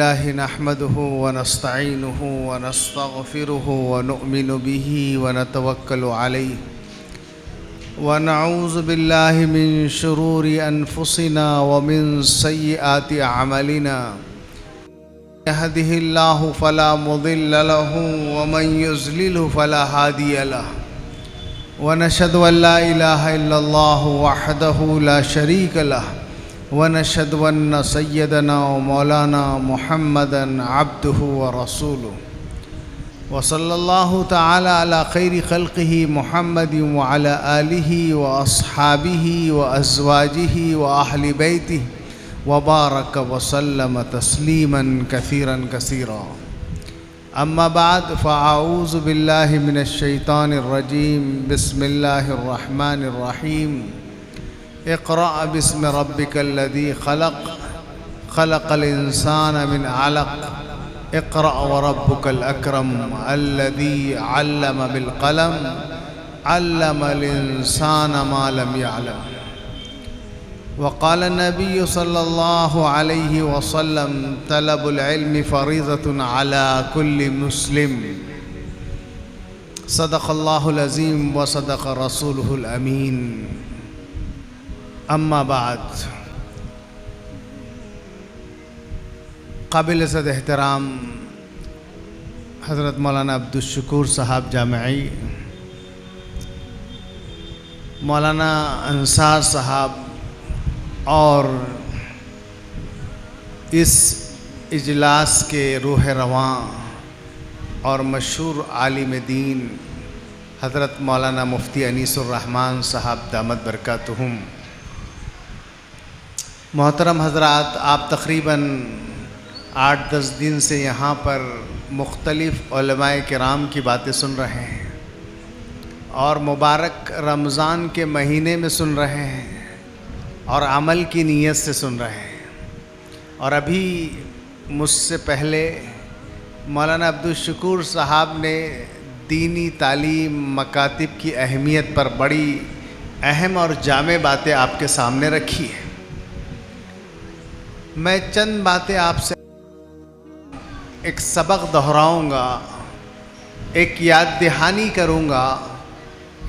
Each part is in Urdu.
لله نحمده ونستعينه ونستغفره ونؤمن به ونتوكل عليه ونعوذ بالله من شرور أنفسنا ومن سيئات أعمالنا يهده الله فلا مضل له ومن يضلل فلا هادي له ونشهد أن لا إله إلا الله وحده لا شريك له ونشهد أن سيدنا ومولانا محمدا عبده ورسوله وصلى الله تعالى على خير خلقه محمد وعلى آله وأصحابه وأزواجه وأهل بيته وبارك وسلم تسليما كثيرا كثيرا. أما بعد فأعوذ بالله من الشيطان الرجيم. بسم الله الرحمن الرحيم. اقرأ باسم ربك الذي خلق خلق الإنسان من علق اقرأ وربك الأكرم الذي علم بالقلم علم الإنسان ما لم يعلم. وقال النبي صلى الله عليه وسلم طلب العلم فريضة على كل مسلم. صدق الله العظيم وصدق رسوله الأمين. اما بعد، قابل عزت احترام حضرت مولانا عبدالشکور صاحب جامعی، مولانا انصار صاحب اور اس اجلاس کے روح رواں اور مشہور عالم دین حضرت مولانا مفتی انیس الرحمن صاحب دامت برکاتہم. محترم حضرات، آپ تقریباً 8-10 دن سے یہاں پر مختلف علماء کرام کی باتیں سن رہے ہیں اور مبارک رمضان کے مہینے میں سن رہے ہیں اور عمل کی نیت سے سن رہے ہیں. اور ابھی مجھ سے پہلے مولانا عبدالشکور صاحب نے دینی تعلیم مکاتب کی اہمیت پر بڑی اہم اور جامع باتیں آپ کے سامنے رکھی ہیں. میں چند باتیں آپ سے ایک سبق دہراؤں گا، ایک یاد دہانی کروں گا،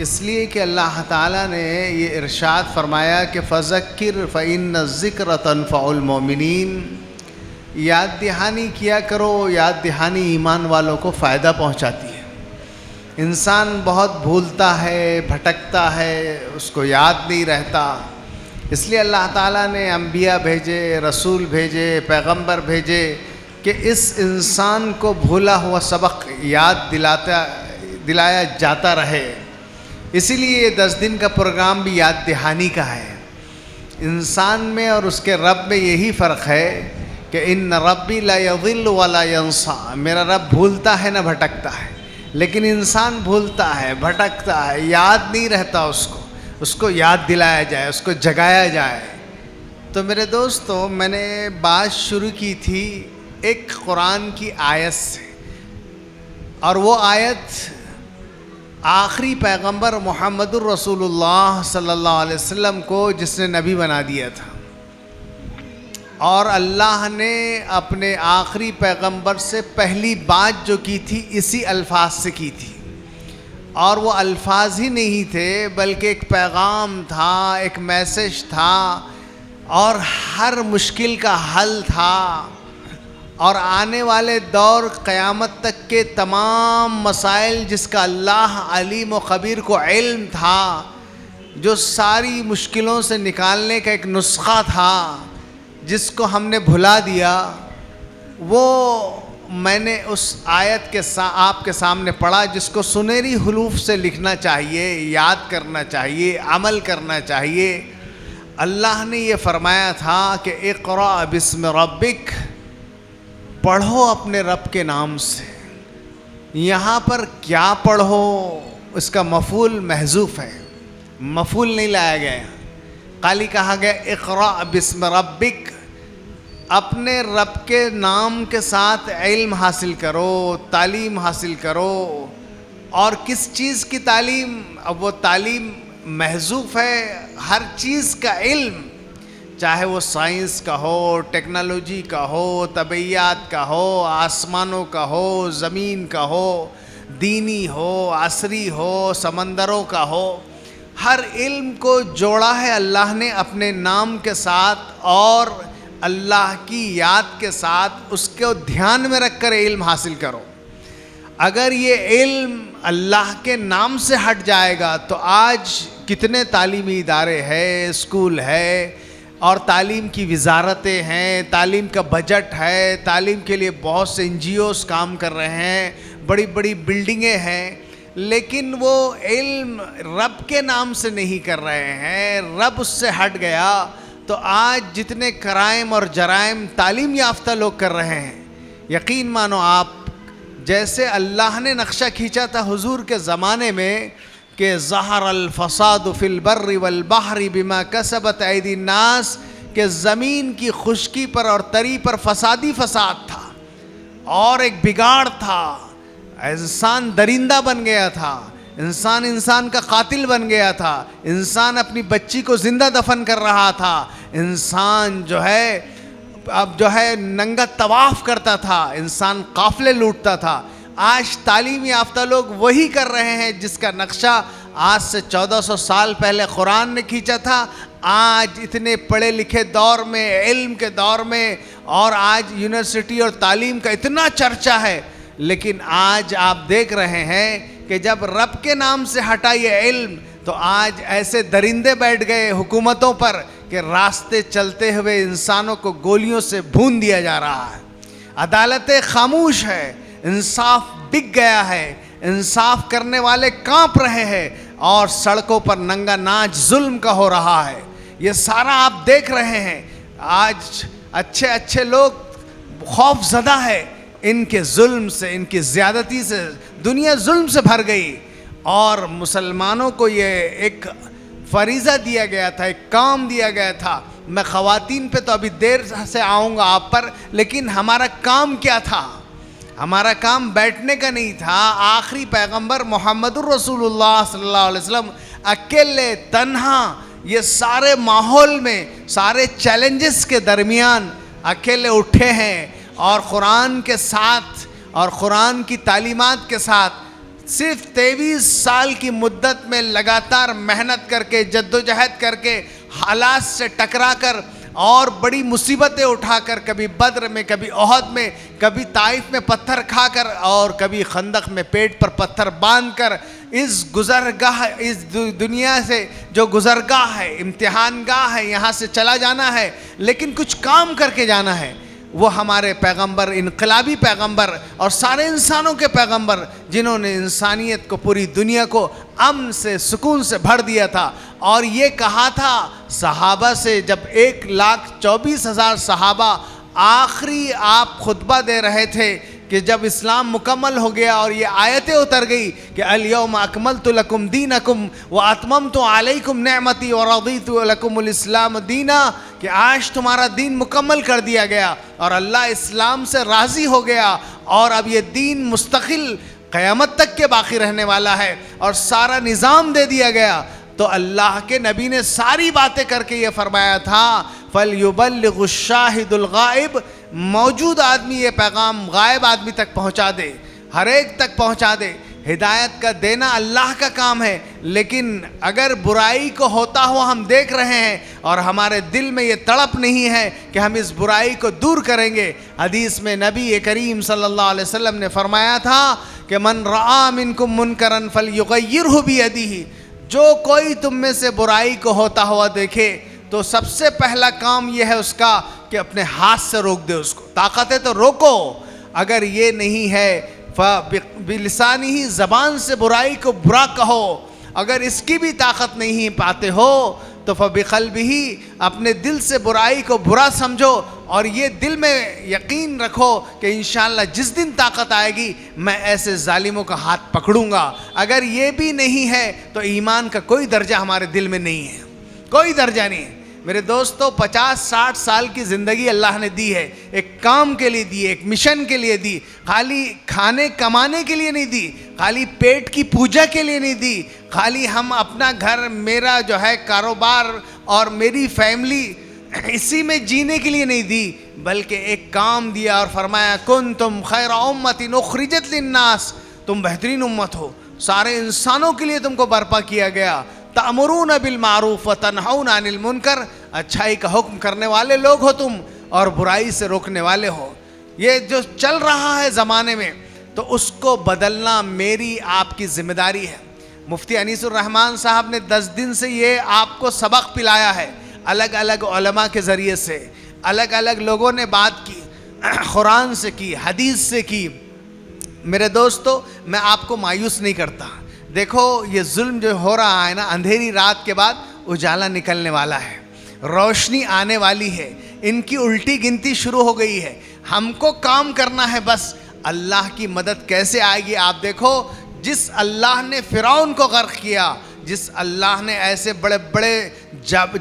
اس لیے کہ اللہ تعالیٰ نے یہ ارشاد فرمایا کہ فَذَكِّرْ فَإِنَّ الذِّكْرَ تَنفَعُ الْمُؤْمِنِينَ. یاد دہانی کیا کرو. یاد دہانی ایمان والوں کو فائدہ پہنچاتی ہے. انسان بہت بھولتا ہے، بھٹکتا ہے، اس کو یاد نہیں رہتا. اس لیے اللہ تعالیٰ نے انبیاء بھیجے، رسول بھیجے، پیغمبر بھیجے کہ اس انسان کو بھولا ہوا سبق یاد دلایا جاتا رہے. اسی لیے 10 دن کا پروگرام بھی یاد دہانی کا ہے. انسان میں اور اس کے رب میں یہی فرق ہے کہ ان ربی لا یضل ولا ینسیٰ. میرا رب بھولتا ہے نہ بھٹکتا ہے، لیکن انسان بھولتا ہے، بھٹکتا ہے، یاد نہیں رہتا. اس کو یاد دلایا جائے، اس کو جگایا جائے. تو میرے دوستو، میں نے بات شروع کی تھی ایک قرآن کی آیت سے، اور وہ آیت آخری پیغمبر محمد الرسول اللہ صلی اللہ علیہ وسلم کو جس نے نبی بنا دیا تھا، اور اللہ نے اپنے آخری پیغمبر سے پہلی بات جو کی تھی اسی الفاظ سے کی تھی. اور وہ الفاظ ہی نہیں تھے بلکہ ایک پیغام تھا، ایک میسج تھا، اور ہر مشکل کا حل تھا. اور آنے والے دور قیامت تک کے تمام مسائل جس کا اللہ علیم و خبیر کو علم تھا، جو ساری مشکلوں سے نکالنے کا ایک نسخہ تھا، جس کو ہم نے بھلا دیا، وہ میں نے اس آیت کے آپ کے سامنے پڑھا، جس کو سنہری حروف سے لکھنا چاہیے، یاد کرنا چاہیے، عمل کرنا چاہیے. اللہ نے یہ فرمایا تھا کہ اقرأ باسم ربک، پڑھو اپنے رب کے نام سے. یہاں پر کیا پڑھو، اس کا مفعول محذوف ہے، مفعول نہیں لایا گیا. خالی کہا گیا اقرأ باسم ربک، اپنے رب کے نام کے ساتھ علم حاصل کرو، تعلیم حاصل کرو. اور کس چیز کی تعلیم؟ اب وہ تعلیم محذوف ہے. ہر چیز کا علم، چاہے وہ سائنس کا ہو، ٹیکنالوجی کا ہو، طبعیات کا ہو، آسمانوں کا ہو، زمین کا ہو، دینی ہو، عصری ہو، سمندروں کا ہو، ہر علم کو جوڑا ہے اللہ نے اپنے نام کے ساتھ اور اللہ کی یاد کے ساتھ. اس کو دھیان میں رکھ کر علم حاصل کرو. اگر یہ علم اللہ کے نام سے ہٹ جائے گا تو آج کتنے تعلیمی ادارے ہیں، اسکول ہے، اور تعلیم کی وزارتیں ہیں، تعلیم کا بجٹ ہے، تعلیم کے لیے بہت سے NGOs کام کر رہے ہیں، بڑی بڑی بلڈنگیں ہیں، لیکن وہ علم رب کے نام سے نہیں کر رہے ہیں. رب اس سے ہٹ گیا تو آج جتنے کرائم اور جرائم تعلیم یافتہ لوگ کر رہے ہیں، یقین مانو آپ، جیسے اللہ نے نقشہ کھینچا تھا حضور کے زمانے میں کہ ظہر الفساد فی البر والبحر بما کسبت ایدی الناس، کہ زمین کی خشکی پر اور تری پر فسادی فساد تھا اور ایک بگاڑ تھا. انسان درندہ بن گیا تھا، انسان کا قاتل بن گیا تھا، انسان اپنی بچی کو زندہ دفن کر رہا تھا، انسان جو ہے ننگا طواف کرتا تھا، انسان قافلے لوٹتا تھا. آج تعلیم یافتہ لوگ وہی کر رہے ہیں جس کا نقشہ آج سے 1400 سال پہلے قرآن نے کھینچا تھا. آج اتنے پڑھے لکھے دور میں، علم کے دور میں، اور آج یونیورسٹی اور تعلیم کا اتنا چرچا ہے، لیکن آج آپ دیکھ رہے ہیں کہ جب رب کے نام سے ہٹا یہ علم تو آج ایسے درندے بیٹھ گئے حکومتوں پر کہ راستے چلتے ہوئے انسانوں کو گولیوں سے بھون دیا جا رہا ہے. عدالتیں خاموش ہے، انصاف بک گیا ہے، انصاف کرنے والے کانپ رہے ہیں، اور سڑکوں پر ننگا ناچ ظلم کا ہو رہا ہے. یہ سارا آپ دیکھ رہے ہیں. آج اچھے لوگ خوف زدہ ہے ان کے ظلم سے، ان کی زیادتی سے. دنیا ظلم سے بھر گئی، اور مسلمانوں کو یہ ایک فریضہ دیا گیا تھا، ایک کام دیا گیا تھا. میں خواتین پہ تو ابھی دیر سے آؤں گا آپ پر، لیکن ہمارا کام کیا تھا؟ ہمارا کام بیٹھنے کا نہیں تھا. آخری پیغمبر محمد الرسول اللہ صلی اللہ علیہ وسلم اکیلے تنہا یہ سارے ماحول میں، سارے چیلنجز کے درمیان اکیلے اٹھے ہیں، اور قرآن کے ساتھ اور قرآن کی تعلیمات کے ساتھ صرف 23 سال کی مدت میں لگاتار محنت کر کے، جدوجہد کر کے، حالات سے ٹکرا کر اور بڑی مصیبتیں اٹھا کر، کبھی بدر میں، کبھی احد میں، کبھی طائف میں پتھر کھا کر، اور کبھی خندق میں پیٹ پر پتھر باندھ کر، اس گزرگاہ، اس دنیا سے جو گزرگاہ ہے، امتحان گاہ ہے، یہاں سے چلا جانا ہے، لیکن کچھ کام کر کے جانا ہے. وہ ہمارے پیغمبر، انقلابی پیغمبر اور سارے انسانوں کے پیغمبر، جنہوں نے انسانیت کو، پوری دنیا کو امن سے، سکون سے بھر دیا تھا. اور یہ کہا تھا صحابہ سے، جب 1,24,000 صحابہ آخری آپ خطبہ دے رہے تھے کہ جب اسلام مکمل ہو گیا اور یہ آیتیں اتر گئی کہ الیوم اکملت لکم دینکم واتممت علیکم نعمتی ورضیت لکم الاسلام دینا، کہ آج تمہارا دین مکمل کر دیا گیا اور اللہ اسلام سے راضی ہو گیا، اور اب یہ دین مستقل قیامت تک کے باقی رہنے والا ہے، اور سارا نظام دے دیا گیا. تو اللہ کے نبی نے ساری باتیں کر کے یہ فرمایا تھا فَلْيُبَلِّغُ الشَّاهِدُ الْغَائِبُ، موجود آدمی یہ پیغام غائب آدمی تک پہنچا دے، ہر ایک تک پہنچا دے. ہدایت کا دینا اللہ کا کام ہے، لیکن اگر برائی کو ہوتا ہوا ہم دیکھ رہے ہیں اور ہمارے دل میں یہ تڑپ نہیں ہے کہ ہم اس برائی کو دور کریں گے. حدیث میں نبی کریم صلی اللہ علیہ وسلم نے فرمایا تھا کہ من رعا منکم منکرا فلیغیرہ بیدہ، جو کوئی تم میں سے برائی کو ہوتا ہوا دیکھے تو سب سے پہلا کام یہ ہے اس کا کہ اپنے ہاتھ سے روک دے اس کو. طاقت ہے تو روکو، اگر یہ نہیں ہے بلسانی، زبان سے برائی کو برا کہو، اگر اس کی بھی طاقت نہیں پاتے ہو تو فبقلبہ، اپنے دل سے برائی کو برا سمجھو، اور یہ دل میں یقین رکھو کہ انشاءاللہ جس دن طاقت آئے گی میں ایسے ظالموں کا ہاتھ پکڑوں گا. اگر یہ بھی نہیں ہے تو ایمان کا کوئی درجہ ہمارے دل میں نہیں ہے، کوئی درجہ نہیں ہے. میرے دوستو 50-60 سال کی زندگی اللہ نے دی ہے، ایک کام کے لیے دی، ایک مشن کے لیے دی، خالی کھانے کمانے کے لیے نہیں دی، خالی پیٹ کی پوجا کے لیے نہیں دی، خالی ہم اپنا گھر، میرا جو ہے کاروبار اور میری فیملی اسی میں جینے کے لیے نہیں دی بلکہ ایک کام دیا اور فرمایا کنتم خیر امت اخرجت للناس، تم بہترین امت ہو، سارے انسانوں کے لیے تم کو برپا کیا گیا، تأمرون بالمعروف وتنہون عن المنکر، اچھائی کا حکم کرنے والے لوگ ہو تم اور برائی سے روکنے والے ہو۔ یہ جو چل رہا ہے زمانے میں تو اس کو بدلنا میری آپ کی ذمہ داری ہے۔ مفتی انیس الرحمن صاحب نے 10 دن سے یہ آپ کو سبق پلایا ہے، الگ الگ علماء کے ذریعے سے، الگ الگ لوگوں نے بات کی، قرآن سے کی، حدیث سے کی۔ میرے دوستو، میں آپ کو مایوس نہیں کرتا۔ دیکھو یہ ظلم جو ہو رہا ہے نا، اندھیری رات کے بعد اجالا نکلنے والا ہے، روشنی آنے والی ہے، ان کی الٹی گنتی شروع ہو گئی ہے۔ ہم کو کام کرنا ہے بس۔ اللہ کی مدد کیسے آئے گی؟ آپ دیکھو، جس اللہ نے فرعون کو غرق کیا، جس اللہ نے ایسے بڑے بڑے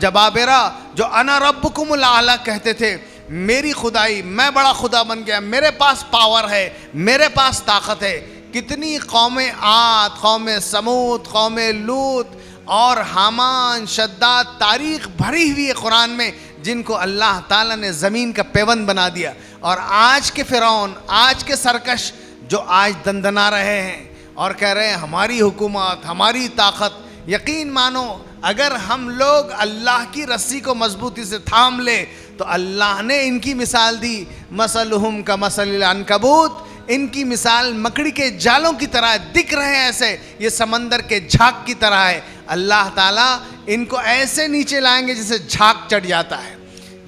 جبابرہ جو انا ربکم الاعلی کہتے تھے، میری خدائی، میں بڑا خدا بن گیا، میرے پاس پاور ہے، میرے پاس طاقت ہے، کتنی قومیں عاد، قوم سمود، قوم لوط اور حامان، شداد، تاریخ بھری ہوئی ہے قرآن میں، جن کو اللہ تعالیٰ نے زمین کا پیوند بنا دیا۔ اور آج کے فرعون، آج کے سرکش جو آج دندنا رہے ہیں اور کہہ رہے ہیں ہماری حکومت، ہماری طاقت، یقین مانو اگر ہم لوگ اللہ کی رسی کو مضبوطی سے تھام لے تو اللہ نے ان کی مثال دی، مثلہم کمثل العنکبوت، ان کی مثال مکڑی کے جالوں کی طرح دکھ رہے ہیں، ایسے یہ سمندر کے جھاگ کی طرح ہے۔ اللہ تعالیٰ ان کو ایسے نیچے لائیں گے جسے جھاگ چڑھ جاتا ہے،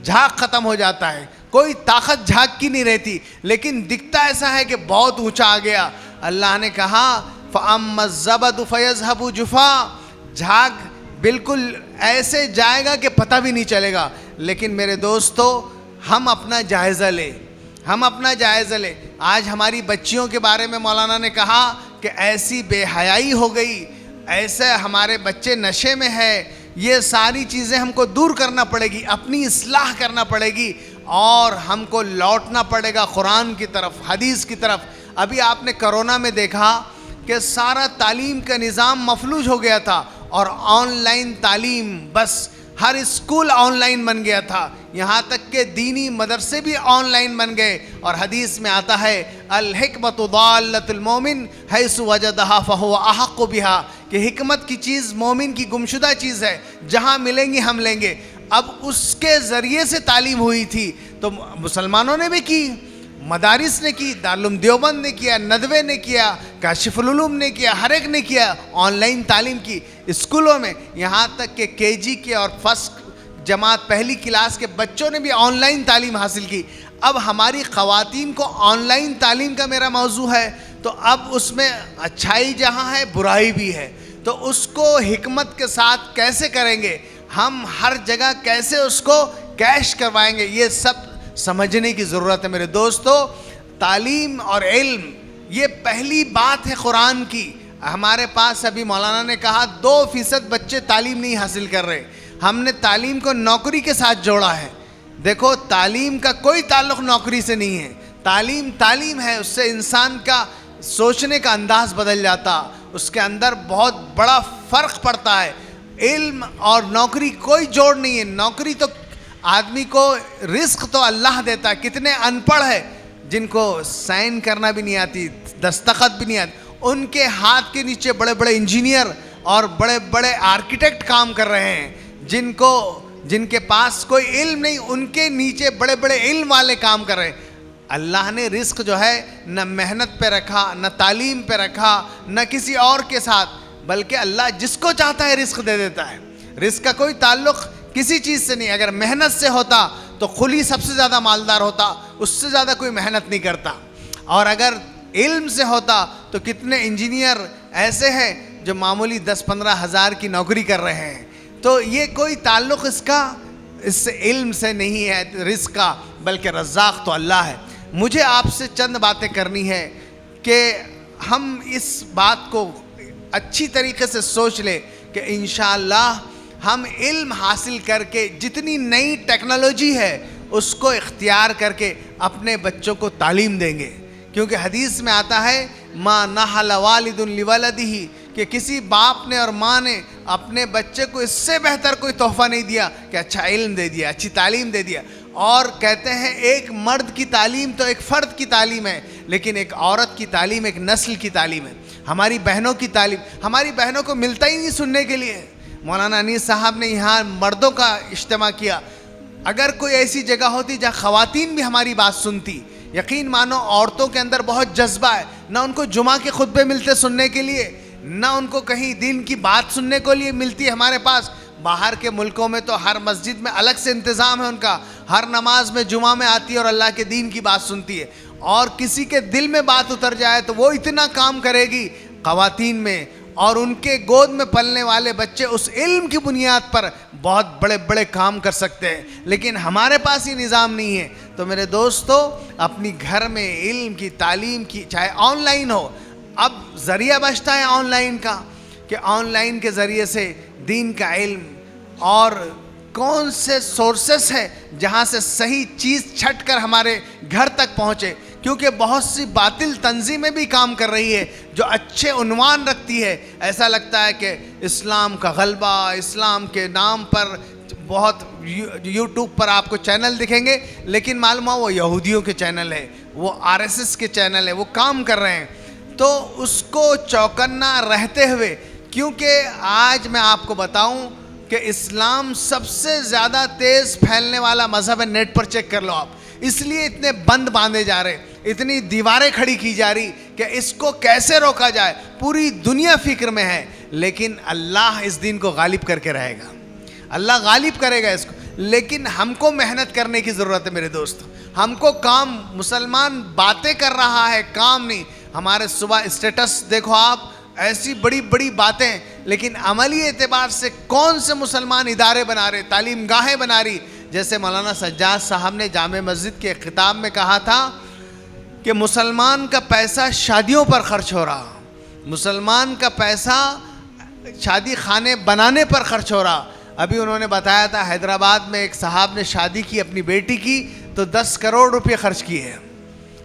جھاگ ختم ہو جاتا ہے، کوئی طاقت جھاگ کی نہیں رہتی، لیکن دکھتا ایسا ہے کہ بہت اونچا آ گیا۔ اللہ نے کہا فَأَمَّا الزَّبَدُ فَيَذْهَبُ جُفَاءً، جھاگ بالکل ایسے جائے گا کہ پتہ بھی نہیں چلے گا۔ لیکن میرے دوستو، ہم اپنا جائزہ لیں، ہم اپنا جائزہ لیں۔ آج ہماری بچیوں کے بارے میں مولانا نے کہا کہ ایسی بے حیائی ہو گئی، ایسے ہمارے بچے نشے میں ہے، یہ ساری چیزیں ہم کو دور کرنا پڑے گی، اپنی اصلاح کرنا پڑے گی اور ہم کو لوٹنا پڑے گا قرآن کی طرف، حدیث کی طرف۔ ابھی آپ نے کرونا میں دیکھا کہ سارا تعلیم کا نظام مفلوج ہو گیا تھا اور آن لائن تعلیم، بس ہر اسکول آن لائن بن گیا تھا، یہاں تک کہ دینی مدرسے بھی آن لائن بن گئے۔ اور حدیث میں آتا ہے الحکمت ضالۃ المومن حیث وجدہا فہو احق بہا، کہ حکمت کی چیز مومن کی گمشدہ چیز ہے، جہاں ملیں گی ہم لیں گے۔ اب اس کے ذریعے سے تعلیم ہوئی تھی تو مسلمانوں نے بھی کی، مدارس نے کی، دارالعلوم دیوبند نے کیا، ندوے نے کیا، کاشف العلوم نے کیا، ہر ایک نے کیا، آن لائن تعلیم کی اسکولوں میں، یہاں تک کہ کے جی کے اور فرسٹ جماعت پہلی کلاس کے بچوں نے بھی آن لائن تعلیم حاصل کی۔ اب ہماری خواتین کو آن لائن تعلیم کا میرا موضوع ہے تو اب اس میں اچھائی جہاں ہے برائی بھی ہے، تو اس کو حکمت کے ساتھ کیسے کریں گے، ہم ہر جگہ کیسے اس کو کیش کروائیں گے، یہ سب سمجھنے کی ضرورت ہے۔ میرے دوستو، تعلیم اور علم یہ پہلی بات ہے قرآن کی۔ ہمارے پاس ابھی مولانا نے کہا 2% بچے تعلیم نہیں حاصل کر رہے، ہم نے تعلیم کو نوکری کے ساتھ جوڑا ہے۔ دیکھو، تعلیم کا کوئی تعلق نوکری سے نہیں ہے، تعلیم تعلیم ہے، اس سے انسان کا سوچنے کا انداز بدل جاتا، اس کے اندر بہت بڑا فرق پڑتا ہے۔ علم اور نوکری کوئی جوڑ نہیں ہے۔ نوکری تو آدمی کو رزق تو اللہ دیتا ہے، کتنے ان پڑھ ہے جن کو سائن کرنا بھی نہیں آتی، دستخط بھی نہیں آتی، ان کے ہاتھ کے نیچے بڑے بڑے انجینئر اور بڑے بڑے آرکیٹیکٹ کام کر رہے ہیں، جن کے پاس کوئی علم نہیں، ان کے نیچے بڑے بڑے علم والے کام کر رہے ہیں۔ اللہ نے رزق جو ہے نہ محنت پہ رکھا، نہ تعلیم پہ رکھا، نہ کسی اور کے ساتھ، بلکہ اللہ جس کو چاہتا ہے رزق دے دیتا ہے۔ رزق کا کوئی تعلق کسی چیز سے نہیں۔ اگر محنت سے ہوتا تو قلی سب سے زیادہ مالدار ہوتا، اس سے زیادہ کوئی محنت نہیں کرتا، اور اگر علم سے ہوتا تو کتنے انجینئر ایسے ہیں جو معمولی 10-15 ہزار کی نوکری کر رہے ہیں۔ تو یہ کوئی تعلق اس سے علم سے نہیں ہے رزق کا، بلکہ رزاق تو اللہ ہے۔ مجھے آپ سے چند باتیں کرنی ہے کہ ہم اس بات کو اچھی طریقے سے سوچ لیں کہ انشاءاللہ ہم علم حاصل کر کے جتنی نئی ٹیکنالوجی ہے اس کو اختیار کر کے اپنے بچوں کو تعلیم دیں گے، کیونکہ حدیث میں آتا ہے ما نحل والد لولدہ، کہ کسی باپ نے اور ماں نے اپنے بچے کو اس سے بہتر کوئی تحفہ نہیں دیا کہ اچھا علم دے دیا، اچھی تعلیم دے دیا. اور کہتے ہیں ایک مرد کی تعلیم تو ایک فرد کی تعلیم ہے، لیکن ایک عورت کی تعلیم ایک نسل کی تعلیم ہے. ہماری بہنوں کی تعلیم، ہماری بہنوں کو ملتا ہی نہیں سننے کے لیے. مولانا انیس صاحب نے یہاں مردوں کا اجتماع کیا. اگر کوئی ایسی جگہ ہوتی جہاں خواتین بھی ہماری بات سنتی، یقین مانو عورتوں کے اندر بہت جذبہ ہے، نہ ان کو جمعہ کے خطبے ملتے سننے کے لیے، نہ ان کو کہیں دین کی بات سننے کے لیے ملتی ہے. ہمارے پاس باہر کے ملکوں میں تو ہر مسجد میں الگ سے انتظام ہے ان کا، ہر نماز میں جمعہ میں آتی ہے اور اللہ کے دین کی بات سنتی ہے. اور کسی کے دل میں بات اتر جائے تو وہ اتنا کام کرے گی خواتین میں، اور ان کے گود میں پلنے والے بچے اس علم کی بنیاد پر بہت بڑے بڑے کام کر سکتے ہیں. لیکن ہمارے پاس یہ نظام نہیں ہے. تو میرے دوستو، اپنی گھر میں علم کی تعلیم کی، چاہے آن لائن ہو، اب ذریعہ بچتا ہے آن لائن کا کہ آن لائن کے ذریعے سے دین کا علم، اور کون سے سورسز ہے جہاں سے صحیح چیز چھٹ کر ہمارے گھر تک پہنچے. کیونکہ بہت سی باطل تنظیمیں بھی کام کر رہی ہے جو اچھے عنوان رکھتی ہے. ایسا لگتا ہے کہ اسلام کا غلبہ، اسلام کے نام پر بہت یوٹیوب پر آپ کو چینل دکھیں گے، لیکن معلوم ہو وہ یہودیوں کے چینل ہے، وہ RSS کے چینل ہے، وہ کام کر رہے ہیں. تو اس کو چوکنا رہتے ہوئے، کیونکہ آج میں آپ کو بتاؤں کہ اسلام سب سے زیادہ تیز پھیلنے والا مذہب ہے. نیٹ پر چیک کر لو آپ. اس لیے اتنے بند باندھے جا رہے، اتنی دیواریں کھڑی کی جا رہی کہ اس کو کیسے روکا جائے. پوری دنیا فکر میں ہے، لیکن اللہ اس دین کو غالب کر کے رہے گا. اللہ غالب کرے گا اس کو. لیکن ہم کو محنت کرنے کی ضرورت ہے میرے دوست. ہم کو کام، مسلمان باتیں کر رہا ہے، کام نہیں. ہمارے صبح اسٹیٹس دیکھو آپ، ایسی بڑی بڑی باتیں، لیکن عملی اعتبار سے کون سے مسلمان ادارے بنا رہے، تعلیم گاہیں بنا رہی. جیسے مولانا سجاد صاحب نے جامع مسجد کے خطاب میں کہا تھا کہ مسلمان کا پیسہ شادیوں پر خرچ ہو رہا، مسلمان کا پیسہ شادی خانے بنانے پر خرچ ہو رہا. ابھی انہوں نے بتایا تھا حیدرآباد میں ایک صاحب نے شادی کی اپنی بیٹی کی تو 10 کروڑ روپے خرچ کیے.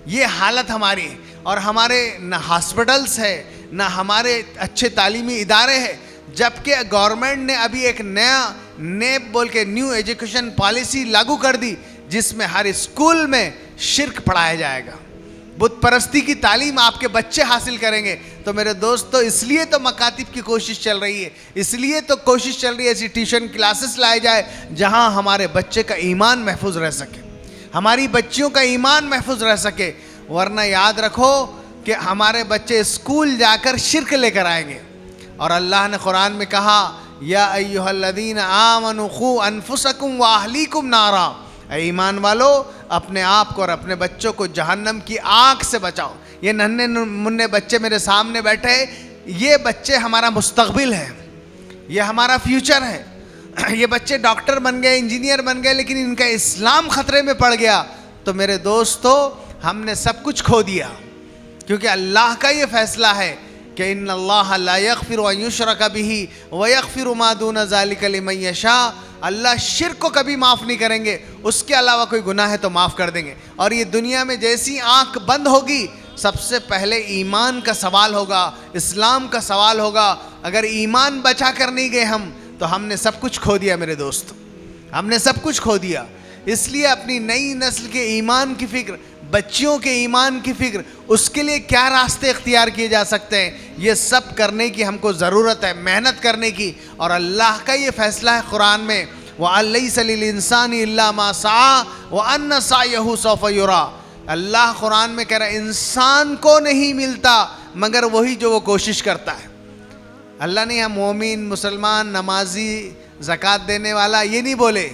یہ حالت ہماری ہے. اور ہمارے نہ ہاسپٹلس ہے، نہ ہمارے اچھے تعلیمی ادارے ہیں. جبکہ گورنمنٹ نے ابھی ایک نیا نیب بول کے نیو ایجوکیشن پالیسی لاگو کر دی، جس میں ہر اسکول میں شرک پڑھایا جائے گا، بت پرستی کی تعلیم آپ کے بچے حاصل کریں گے. تو میرے دوستو، اس لیے تو مکاتب کی کوشش چل رہی ہے، اس لیے تو کوشش چل رہی ہے ایسی ٹیوشن کلاسز لائے جائے جہاں ہمارے بچے کا ایمان محفوظ رہ سکے، ہماری بچیوں کا ایمان محفوظ رہ سکے. ورنہ یاد رکھو کہ ہمارے بچے اسکول جا کر شرک لے کر آئیں گے. اور اللہ نے قرآن میں کہا، یا ایھا الذین آمنوا قوا انفسکم واہلیکم نارا، اے ایمان والو اپنے آپ کو اور اپنے بچوں کو جہنم کی آگ سے بچاؤ. یہ ننھے منھے بچے میرے سامنے بیٹھے، یہ بچے ہمارا مستقبل ہے، یہ ہمارا فیوچر ہے. یہ بچے ڈاکٹر بن گئے، انجینئر بن گئے، لیکن ان کا اسلام خطرے میں پڑ گیا تو میرے دوستو ہم نے سب کچھ کھو دیا. کیونکہ اللہ کا یہ فیصلہ ہے کہ ان اللہ لا یغفر ان یشرک بہ ویغفر ما دون ذلک لمن یشاء. اللہ شرک کو کبھی معاف نہیں کریں گے، اس کے علاوہ کوئی گناہ ہے تو معاف کر دیں گے. اور یہ دنیا میں جیسی آنکھ بند ہوگی، سب سے پہلے ایمان کا سوال ہوگا، اسلام کا سوال ہوگا. اگر ایمان بچا کر نہیں گئے ہم تو ہم نے سب کچھ کھو دیا میرے دوست، ہم نے سب کچھ کھو دیا. اس لیے اپنی نئی نسل کے ایمان کی فکر، بچیوں کے ایمان کی فکر، اس کے لیے کیا راستے اختیار کیے جا سکتے ہیں، یہ سب کرنے کی ہم کو ضرورت ہے، محنت کرنے کی. اور اللہ کا یہ فیصلہ ہے قرآن میں، وَأَن لَيْسَ لِلْإِنسَانِ إِلَّا مَا سَعَىٰ وَأَنَّ سَعْيَهُ سَوْفَ يُرَىٰ. اللہ قرآن میں کہہ رہا ہے انسان کو نہیں ملتا مگر وہی جو وہ کوشش کرتا ہے. اللہ نے یہاں مومن، مسلمان، نمازی، زکوٰۃ دینے والا یہ نہیں بولے،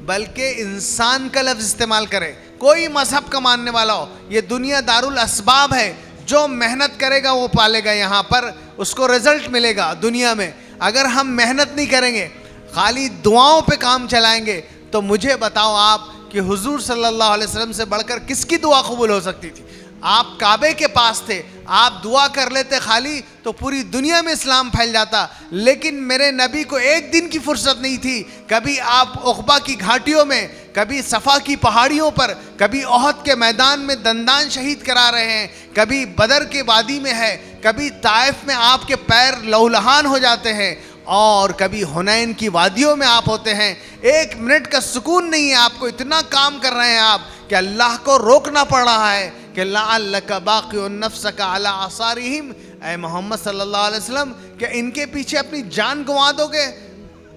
بلکہ انسان کا لفظ استعمال کرے. کوئی مذہب کا ماننے والا ہو، یہ دنیا دارالاسباب ہے، جو محنت کرے گا وہ پالے گا، یہاں پر اس کو رزلٹ ملے گا دنیا میں. اگر ہم محنت نہیں کریں گے، خالی دعاؤں پہ کام چلائیں گے، تو مجھے بتاؤ آپ کہ حضور صلی اللہ علیہ وسلم سے بڑھ کر کس کی دعا قبول ہو سکتی تھی؟ آپ کعبے کے پاس تھے، آپ دعا کر لیتے خالی تو پوری دنیا میں اسلام پھیل جاتا. لیکن میرے نبی کو ایک دن کی فرصت نہیں تھی. کبھی آپ عقبہ کی گھاٹیوں میں، کبھی صفا کی پہاڑیوں پر، کبھی احد کے میدان میں دندان شہید کرا رہے ہیں، کبھی بدر کے وادی میں ہے، کبھی طائف میں آپ کے پیر لہولہان ہو جاتے ہیں اور کبھی حنین کی وادیوں میں آپ ہوتے ہیں. ایک منٹ کا سکون نہیں ہے آپ کو, اتنا کام کر رہے ہیں آپ کہ اللہ کو روکنا پڑ رہا ہے کہ لعلک باقع نفسک علی آثارہم, اے محمد صلی اللہ علیہ وسلم کہ ان کے پیچھے اپنی جان گنوا دو گے.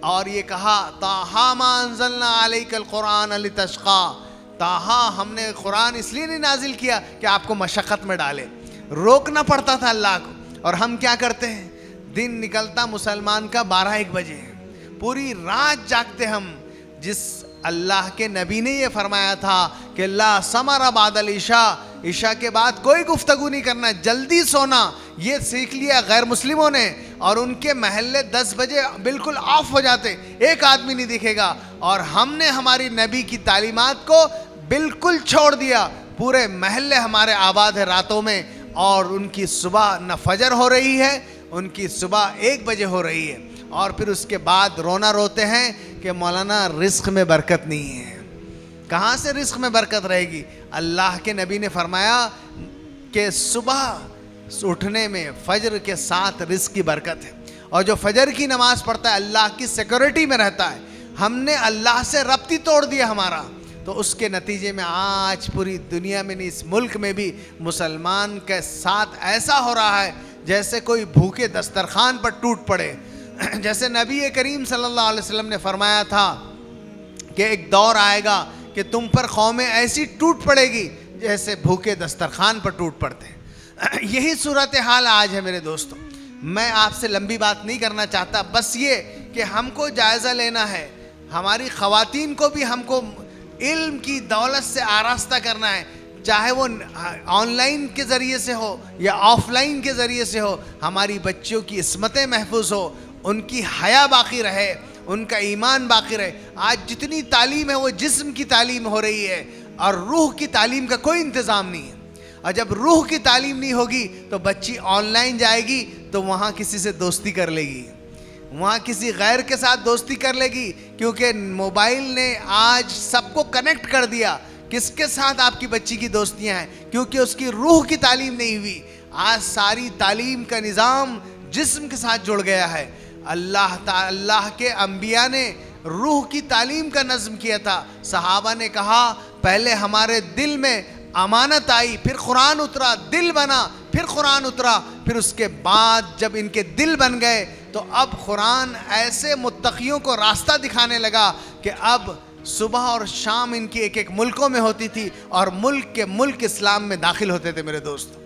اور یہ کہا طٰہٰ ما انزلنا علیک القرآن لتشقیٰ, طٰہٰ ہم نے قرآن اس لیے نہیں نازل کیا کہ آپ کو مشقت میں ڈالے. روکنا پڑتا تھا اللہ کو. اور ہم کیا کرتے ہیں, دن نکلتا مسلمان کا 12-1 بجے, پوری رات جاگتے ہم. جس اللہ کے نبی نے یہ فرمایا تھا کہ لا ثمر بعد العشاء, عشاء کے بعد کوئی گفتگو نہیں کرنا, جلدی سونا, یہ سیکھ لیا غیر مسلموں نے. اور ان کے محلے 10 بجے بالکل آف ہو جاتے, ایک آدمی نہیں دکھے گا. اور ہم نے ہماری نبی کی تعلیمات کو بالکل چھوڑ دیا. پورے محلے ہمارے آباد ہے راتوں میں, اور ان کی صبح نہ فجر ہو رہی ہے, ان کی صبح 1 بجے ہو رہی ہے. اور پھر اس کے بعد رونا روتے ہیں کہ مولانا رزق میں برکت نہیں ہے. کہاں سے رزق میں برکت رہے گی؟ اللہ کے نبی نے فرمایا کہ صبح اٹھنے میں فجر کے ساتھ رزق کی برکت ہے, اور جو فجر کی نماز پڑھتا ہے اللہ کی سیکورٹی میں رہتا ہے. ہم نے اللہ سے ربط ہی توڑ دیا ہمارا, تو اس کے نتیجے میں آج پوری دنیا میں نہیں, اس ملک میں بھی مسلمان کے ساتھ ایسا ہو رہا ہے جیسے کوئی بھوکے دسترخوان پر ٹوٹ پڑے. جیسے نبی کریم صلی اللہ علیہ وسلم نے فرمایا تھا کہ ایک دور آئے گا کہ تم پر قومیں ایسی ٹوٹ پڑے گی جیسے بھوکے دسترخوان پر ٹوٹ پڑتے ہیں. یہی صورتحال آج ہے میرے دوستوں. میں آپ سے لمبی بات نہیں کرنا چاہتا, بس یہ کہ ہم کو جائزہ لینا ہے, ہماری خواتین کو بھی ہم کو علم کی دولت سے آراستہ کرنا ہے, چاہے وہ آن لائن کے ذریعے سے ہو یا آف لائن کے ذریعے سے ہو. ہماری بچیوں کی عصمتیں محفوظ ہو, ان کی حیا باقی رہے, ان کا ایمان باقی رہے. آج جتنی تعلیم ہے وہ جسم کی تعلیم ہو رہی ہے, اور روح کی تعلیم کا کوئی انتظام نہیں ہے. اور جب روح کی تعلیم نہیں ہوگی تو بچی آن لائن جائے گی تو وہاں کسی سے دوستی کر لے گی, وہاں کسی غیر کے ساتھ دوستی کر لے گی, کیونکہ موبائل نے آج سب کو کنیکٹ کر دیا. کس کے ساتھ آپ کی بچی کی دوستیاں ہیں؟ کیونکہ اس کی روح کی تعلیم نہیں ہوئی. آج ساری تعلیم کا نظام جسم کے ساتھ جڑ گیا ہے. اللہ کے انبیاء نے روح کی تعلیم کا نظم کیا تھا. صحابہ نے کہا پہلے ہمارے دل میں امانت آئی, پھر قرآن اترا, دل بنا, پھر قرآن اترا, پھر اس کے بعد جب ان کے دل بن گئے تو اب قرآن ایسے متقیوں کو راستہ دکھانے لگا کہ اب صبح اور شام ان کی ایک ملکوں میں ہوتی تھی, اور ملک کے ملک اسلام میں داخل ہوتے تھے میرے دوست.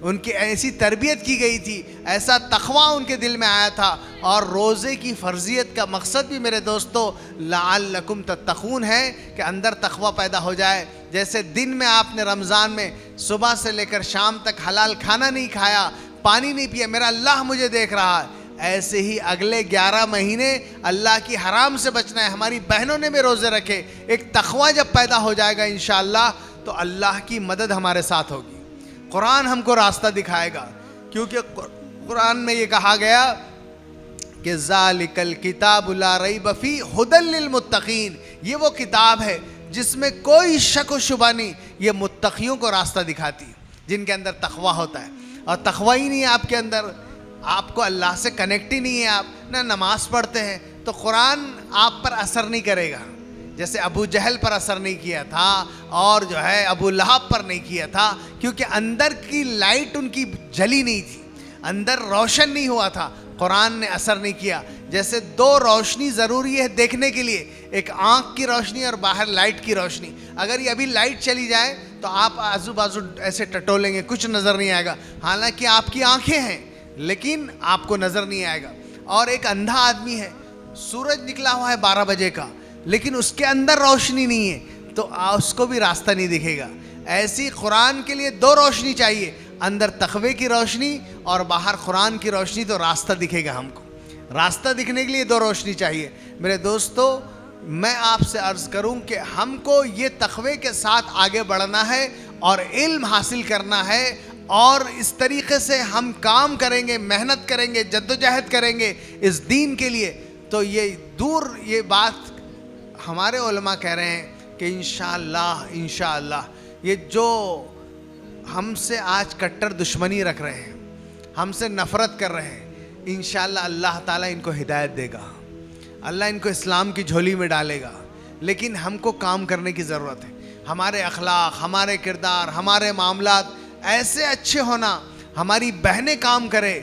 ان کی ایسی تربیت کی گئی تھی, ایسا تقویٰ ان کے دل میں آیا تھا. اور روزے کی فرضیت کا مقصد بھی میرے دوستو لعلکم تتقون ہے کہ اندر تقویٰ پیدا ہو جائے. جیسے دن میں آپ نے رمضان میں صبح سے لے کر شام تک حلال کھانا نہیں کھایا, پانی نہیں پیا, میرا اللہ مجھے دیکھ رہا ہے, ایسے ہی اگلے 11 مہینے اللہ کی حرام سے بچنا ہے. ہماری بہنوں نے بھی روزے رکھے. ایک تقویٰ جب پیدا ہو جائے گا انشاءاللہ تو اللہ کی مدد ہمارے ساتھ ہوگی. قرآن ہم کو راستہ دکھائے گا, کیونکہ قرآن میں یہ کہا گیا کہ ذالک الکتاب لا ریب فیہ ھدی للمتقین, یہ وہ کتاب ہے جس میں کوئی شک و شبہ نہیں, یہ متقیوں کو راستہ دکھاتی جن کے اندر تقویٰ ہوتا ہے. اور تقویٰ ہی نہیں ہے آپ کے اندر, آپ کو اللہ سے کنیکٹ ہی نہیں ہے, آپ نہ نماز پڑھتے ہیں, تو قرآن آپ پر اثر نہیں کرے گا. جیسے ابو جہل پر اثر نہیں کیا تھا, اور جو ہے ابو لہب پر نہیں کیا تھا, کیونکہ اندر کی لائٹ ان کی جلی نہیں تھی, اندر روشن نہیں ہوا تھا. قرآن نے اثر نہیں کیا. جیسے 2 روشنی ضروری ہے دیکھنے کے لیے, ایک آنکھ کی روشنی اور باہر لائٹ کی روشنی. اگر یہ ابھی لائٹ چلی جائے تو آپ آزو بازو ایسے ٹٹولیں گے, کچھ نظر نہیں آئے گا, حالانکہ آپ کی آنکھیں ہیں لیکن آپ کو نظر نہیں آئے گا. اور ایک اندھا آدمی ہے, سورج نکلا ہوا ہے 12 بجے کا, لیکن اس کے اندر روشنی نہیں ہے, تو اس کو بھی راستہ نہیں دکھے گا. ایسی قرآن کے لیے 2 روشنی چاہیے, اندر تقوی کی روشنی اور باہر قرآن کی روشنی, تو راستہ دکھے گا. ہم کو راستہ دکھنے کے لیے 2 روشنی چاہیے. میرے دوستو, میں آپ سے عرض کروں کہ ہم کو یہ تقوی کے ساتھ آگے بڑھنا ہے اور علم حاصل کرنا ہے, اور اس طریقے سے ہم کام کریں گے, محنت کریں گے, جدوجہد کریں گے اس دین کے لیے. تو یہ بات ہمارے علماء کہہ رہے ہیں کہ انشاءاللہ یہ جو ہم سے آج کٹر دشمنی رکھ رہے ہیں, ہم سے نفرت کر رہے ہیں، انشاءاللہ اللہ تعالیٰ ان کو ہدایت دے گا، اللہ ان کو اسلام کی جھولی میں ڈالے گا. لیکن ہم کو کام کرنے کی ضرورت ہے. ہمارے اخلاق، ہمارے کردار، ہمارے معاملات ایسے اچھے ہونا. ہماری بہنیں کام کرے،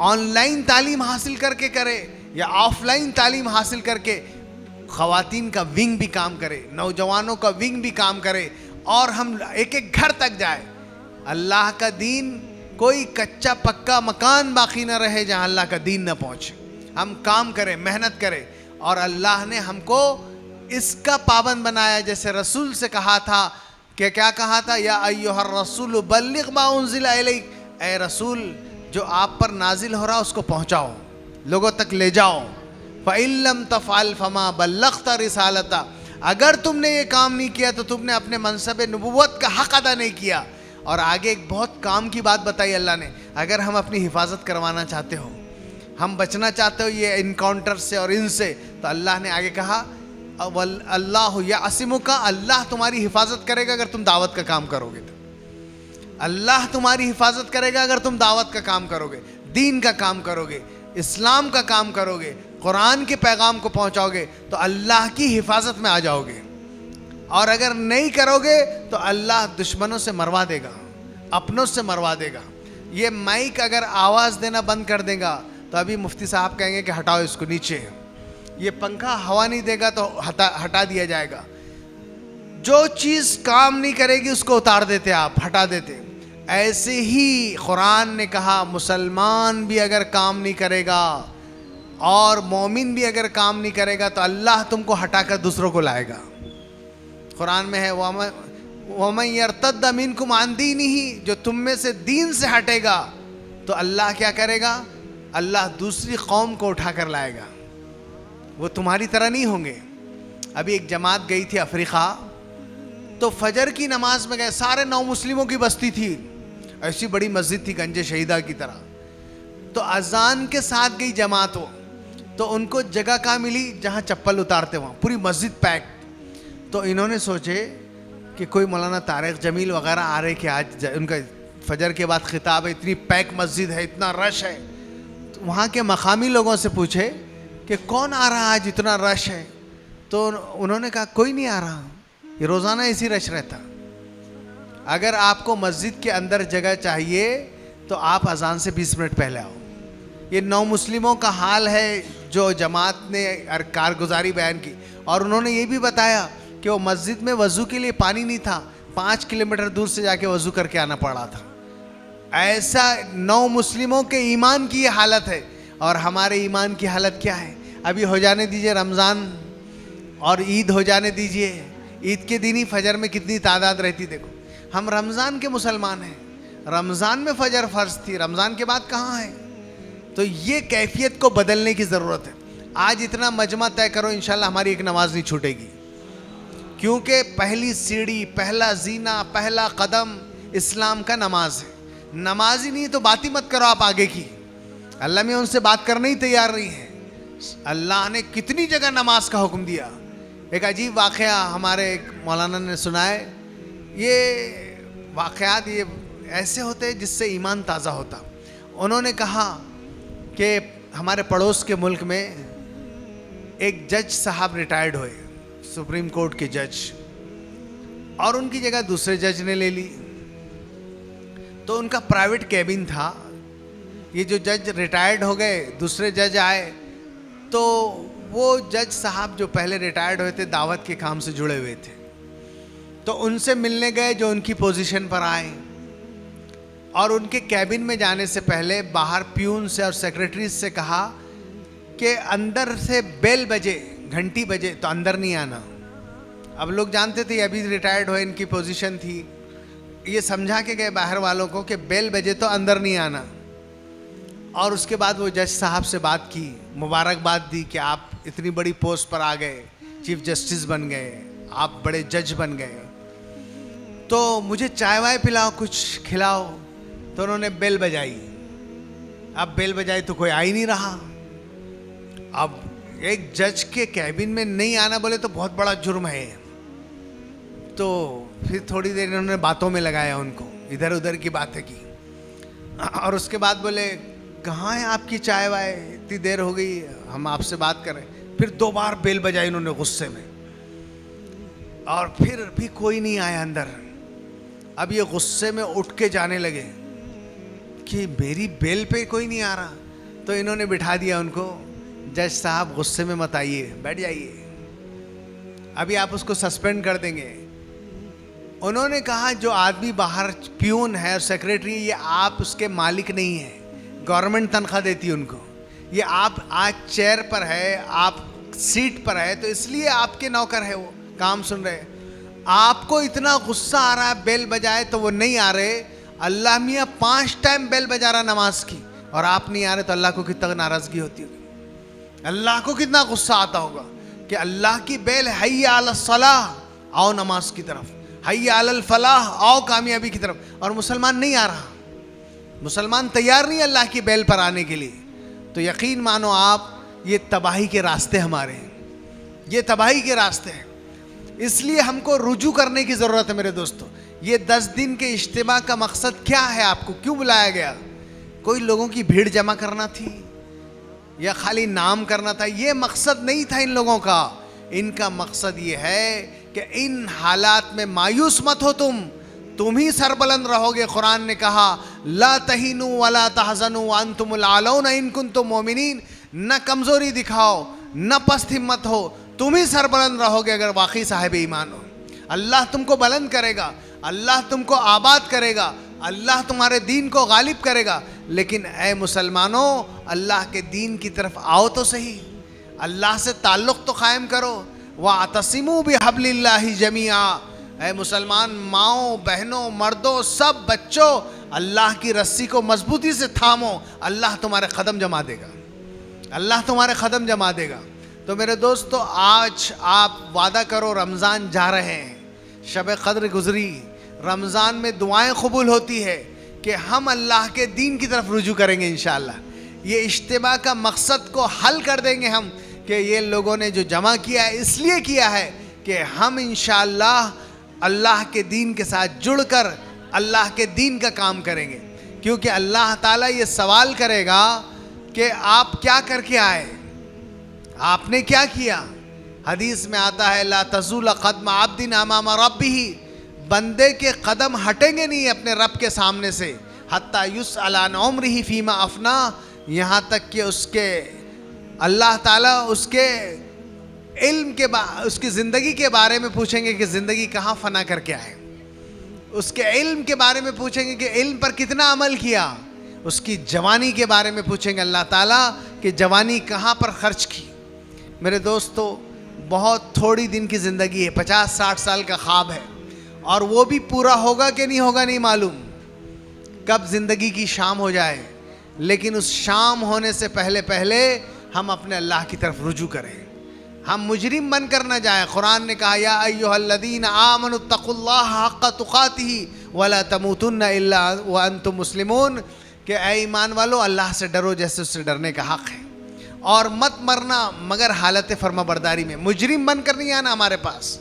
آن لائن تعلیم حاصل کر کے کرے یا آف لائن تعلیم حاصل کر کے. خواتین کا ونگ بھی کام کرے، نوجوانوں کا ونگ بھی کام کرے، اور ہم ایک ایک گھر تک جائے. اللہ کا دین، کوئی کچا پکا مکان باقی نہ رہے جہاں اللہ کا دین نہ پہنچے. ہم کام کریں، محنت کریں. اور اللہ نے ہم کو اس کا پابند بنایا. جیسے رسول سے کہا تھا کہ کیا کہا تھا؟ یا ایھا الرسول بلغ ما انزل الیک، اے رسول جو آپ پر نازل ہو رہا اس کو پہنچاؤ، لوگوں تک لے جاؤ. فَإِن لَّمْ تَفْعَلْ فَمَا بَلَّغْتَ رِسَالَتَهُ، اگر تم نے یہ کام نہیں کیا تو تم نے اپنے منصب نبوت کا حق ادا نہیں کیا. اور آگے ایک بہت کام کی بات بتائی اللہ نے. اگر ہم اپنی حفاظت کروانا چاہتے ہو، ہم بچنا چاہتے ہو یہ انکاؤنٹر سے اور ان سے، تو اللہ نے آگے کہا اللہ یعصمک، اللہ تمہاری حفاظت کرے گا اگر تم دعوت کا کام کرو گے. تو اللہ تمہاری حفاظت کرے گا اگر تم دعوت کا کام کرو گے، دین کا کام کرو گے، اسلام کا کام کرو گے، قرآن کے پیغام کو پہنچاؤ گے، تو اللہ کی حفاظت میں آ جاؤ گے. اور اگر نہیں کرو گے تو اللہ دشمنوں سے مروا دے گا، اپنوں سے مروا دے گا. یہ مائک اگر آواز دینا بند کر دے گا تو ابھی مفتی صاحب کہیں گے کہ ہٹاؤ اس کو نیچے. یہ پنکھا ہوا نہیں دے گا تو ہٹا دیا جائے گا. جو چیز کام نہیں کرے گی اس کو اتار دیتے، آپ ہٹا دیتے. ایسے ہی قرآن نے کہا مسلمان بھی اگر کام نہیں کرے گا اور مومن بھی اگر کام نہیں کرے گا تو اللہ تم کو ہٹا کر دوسروں کو لائے گا. قرآن میں ہے وَمَن يَرْتَدَّ مِنْكُمْ عَنْ دِينِهِ، جو تم میں سے دین سے ہٹے گا تو اللہ کیا کرے گا؟ اللہ دوسری قوم کو اٹھا کر لائے گا. وہ تمہاری طرح نہیں ہوں گے. ابھی ایک جماعت گئی تھی افریقہ، تو فجر کی نماز میں گئے، سارے نو مسلموں کی بستی تھی، ایسی بڑی مسجد تھی گنج شہیدہ کی طرح. تو اذان کے ساتھ گئی جماعت ہو، تو ان کو جگہ کہاں ملی؟ جہاں چپل اتارتے وہاں، پوری مسجد پیک. تو انہوں نے سوچے کہ کوئی مولانا طارق جمیل وغیرہ آ رہے کہ آج ان کا فجر کے بعد خطاب ہے، اتنی پیک مسجد ہے، اتنا رش ہے. تو وہاں کے مقامی لوگوں سے پوچھے کہ کون آ رہا آج اتنا رش ہے؟ تو انہوں نے کہا کوئی نہیں آ رہا، یہ روزانہ اسی رش رہتا. اگر آپ کو مسجد کے اندر جگہ چاہیے تو آپ اذان سے 20 منٹ پہلے آؤ. یہ نو مسلموں کا حال ہے جو جماعت نے کارگزاری بیان کی. اور انہوں نے یہ بھی بتایا کہ وہ مسجد میں وضو کے لیے پانی نہیں تھا، 5 کلومیٹر دور سے جا کے وضو کر کے آنا پڑا تھا. ایسا نو مسلموں کے ایمان کی یہ حالت ہے. اور ہمارے ایمان کی حالت کیا ہے؟ ابھی ہو جانے دیجئے رمضان اور عید ہو جانے دیجئے. عید کے دن ہی فجر میں کتنی تعداد رہتی دیکھو. ہم رمضان کے مسلمان ہیں، رمضان میں فجر فرض تھی، رمضان کے بعد کہاں ہے؟ تو یہ کیفیت کو بدلنے کی ضرورت ہے. آج اتنا مجمع طے کرو، انشاءاللہ ہماری ایک نماز نہیں چھوٹے گی. کیونکہ پہلی سیڑھی، پہلا زینہ، پہلا قدم اسلام کا نماز ہے. نماز ہی نہیں تو بات ہی مت کرو آپ آگے کی. اللہ میں ان سے بات کرنے ہی تیار نہیں ہے. اللہ نے کتنی جگہ نماز کا حکم دیا. ایک عجیب واقعہ ہمارے ایک مولانا نے سنائے. یہ واقعات یہ ایسے ہوتے جس سے ایمان تازہ ہوتا. انہوں نے کہا کہ ہمارے پڑوس کے ملک میں ایک جج صاحب ریٹائرڈ ہوئے، سپریم کورٹ کے جج، اور ان کی جگہ دوسرے جج نے لے لی. تو ان کا پرائیویٹ کیبن تھا. یہ جو جج ریٹائرڈ ہو گئے، دوسرے جج آئے، تو وہ جج صاحب جو پہلے ریٹائرڈ ہوئے تھے دعوت کے کام سے جڑے ہوئے تھے، تو ان سے ملنے گئے جو ان کی پوزیشن پر آئے. اور ان کے کیبن میں جانے سے پہلے باہر پیون سے اور سیکرٹریز سے کہا کہ اندر سے بیل بجے، گھنٹی بجے تو اندر نہیں آنا. اب لوگ جانتے تھے ابھی ریٹائرڈ ہوئے، ان کی پوزیشن تھی. یہ سمجھا کے گئے باہر والوں کو کہ بیل بجے تو اندر نہیں آنا. اور اس کے بعد وہ جج صاحب سے بات کی، مبارکباد دی کہ آپ اتنی بڑی پوسٹ پر آ گئے، چیف جسٹس بن گئے، آپ بڑے جج بن گئے، تو مجھے چائے وائے پلاؤ، کچھ کھلاؤ. تو انہوں نے بیل بجائی. اب بیل بجائی تو کوئی آ ہی نہیں رہا. اب ایک جج کے کیبن میں نہیں آنا بولے تو بہت بڑا جرم ہے. تو پھر تھوڑی دیر انہوں نے باتوں میں لگایا، ان کو ادھر ادھر کی باتیں کی. اور اس کے بعد بولے کہاں ہے آپ کی چائے وائے، اتنی دیر ہو گئی ہم آپ سے بات کریں. پھر 2 بار بیل بجائی انہوں نے غصے میں، اور پھر بھی کوئی نہیں آیا اندر. اب یہ غصے میں اٹھ کے جانے لگے کہ میری بیل پہ کوئی نہیں آ رہا. تو انہوں نے بٹھا دیا ان کو، جج صاحب غصے میں مت آئیے، بیٹھ جائیے، ابھی آپ اس کو سسپینڈ کر دیں گے. انہوں نے کہا جو آدمی باہر پیون ہے اور سیکریٹری، یہ آپ اس کے مالک نہیں ہیں، گورنمنٹ تنخواہ دیتی ہے ان کو. یہ آپ آج چیئر پر ہے، آپ سیٹ پر ہے، تو اس لیے آپ کے نوکر ہے، وہ کام سن رہے. آپ کو اتنا غصہ آ رہا ہے بیل بجائے تو وہ نہیں آ رہے. اللہ میاں 5 ٹائم بیل بجا رہا نماز کی اور آپ نہیں آ رہے، تو اللہ کو کتنا ناراضگی ہوتی ہوگی، اللہ کو کتنا غصہ آتا ہوگا کہ اللہ کی بیل حی علی الصلاح، آؤ نماز کی طرف، حی علی الفلاح، آؤ کامیابی کی طرف، اور مسلمان نہیں آ رہا، مسلمان تیار نہیں اللہ کی بیل پر آنے کے لیے. تو یقین مانو آپ، یہ تباہی کے راستے ہمارے ہیں، یہ تباہی کے راستے ہیں. اس لیے ہم کو رجوع کرنے کی ضرورت ہے میرے دوستو. یہ 10 دن کے اجتماع کا مقصد کیا ہے؟ آپ کو کیوں بلایا گیا؟ کوئی لوگوں کی بھیڑ جمع کرنا تھی یا خالی نام کرنا تھا؟ یہ مقصد نہیں تھا ان لوگوں کا. ان کا مقصد یہ ہے کہ ان حالات میں مایوس مت ہو، تم ہی سربلند رہو گے. قرآن نے کہا لا تہینوا ولا تحزنوا وانتم الاعلون ان کنتم مؤمنین. نہ کمزوری دکھاؤ، نہ پست ہمت ہو، تم ہی سربلند رہو گے اگر واقعی صاحب ایمان ہو. اللہ تم کو بلند کرے گا، اللہ تم کو آباد کرے گا، اللہ تمہارے دین کو غالب کرے گا. لیکن اے مسلمانوں، اللہ کے دین کی طرف آؤ تو صحیح، اللہ سے تعلق تو قائم کرو. وَاعْتَصِمُوا بِحَبْلِ اللَّهِ جَمِيعًا. اے مسلمان ماؤں، بہنوں، مردوں، سب بچوں، اللہ کی رسی کو مضبوطی سے تھامو، اللہ تمہارے قدم جما دے گا، اللہ تمہارے قدم جما دے گا. تو میرے دوستو، آج آپ وعدہ کرو، رمضان جا رہے ہیں، شب قدر گزری، رمضان میں دعائیں قبول ہوتی ہے کہ ہم اللہ کے دین کی طرف رجوع کریں گے انشاءاللہ. یہ اجتماع کا مقصد کو حل کر دیں گے ہم، کہ یہ لوگوں نے جو جمع کیا ہے اس لیے کیا ہے کہ ہم انشاءاللہ اللہ کے دین کے ساتھ جڑ کر اللہ کے دین کا کام کریں گے. کیونکہ اللہ تعالیٰ یہ سوال کرے گا کہ آپ کیا کر کے آئے، آپ نے کیا کیا. حدیث میں آتا ہے لا تزول قدم عبد امام ربہ، بندے کے قدم ہٹیں گے نہیں اپنے رب کے سامنے سے، حتی یسأل عن عمرہ فیما افنا، یہاں تک کہ اس کے اللہ تعالیٰ اس کے علم کے اس کی زندگی کے بارے میں پوچھیں گے کہ زندگی کہاں فنا کر کے آئے. اس کے علم کے بارے میں پوچھیں گے کہ علم پر کتنا عمل کیا. اس کی جوانی کے بارے میں پوچھیں گے اللہ تعالیٰ کہ جوانی کہاں پر خرچ کی. میرے دوستو، بہت تھوڑی دن کی زندگی ہے، 50-60 سال کا خواب ہے، اور وہ بھی پورا ہوگا کہ نہیں ہوگا نہیں معلوم، کب زندگی کی شام ہو جائے. لیکن اس شام ہونے سے پہلے ہم اپنے اللہ کی طرف رجوع کریں، ہم مجرم بن کر نہ جائیں. قرآن نے کہا یا ایھا الذین آمنوا اتقوا اللہ حق تقاتہ ولا تموتن الا وانتم مسلمون، کہ اے ایمان والو اللہ سے ڈرو جیسے اس سے ڈرنے کا حق ہے، اور مت مرنا مگر حالت فرما برداری میں، مجرم بن کر نہیں آنا ہمارے پاس.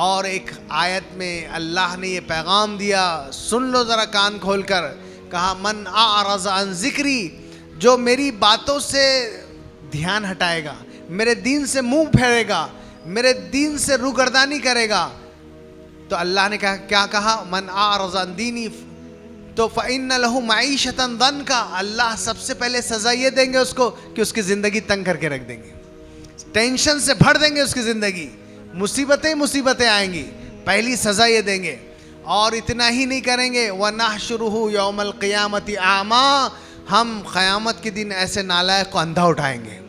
اور ایک آیت میں اللہ نے یہ پیغام دیا، سن لو ذرا کان کھول کر، کہا من اعرض عن ذکری، جو میری باتوں سے دھیان ہٹائے گا، میرے دین سے منہ پھیرے گا، میرے دین سے روگردانی کرے گا، تو اللہ نے کہا کیا کہا من اعرض عن دینی تو فإن لہ معیشۃ ضنکا، اللہ سب سے پہلے سزا یہ دیں گے اس کو کہ اس کی زندگی تنگ کر کے رکھ دیں گے، ٹینشن سے بھر دیں گے اس کی زندگی، مصیبتیں آئیں گی، پہلی سزا یہ دیں گے. اور اتنا ہی نہیں کریں گے وَنَحْشُرُهُ يَوْمَ الْقِيَامَةِ أَعْمَىٰ، ہم قیامت کے دن ایسے نالائق کو اندھا اٹھائیں گے،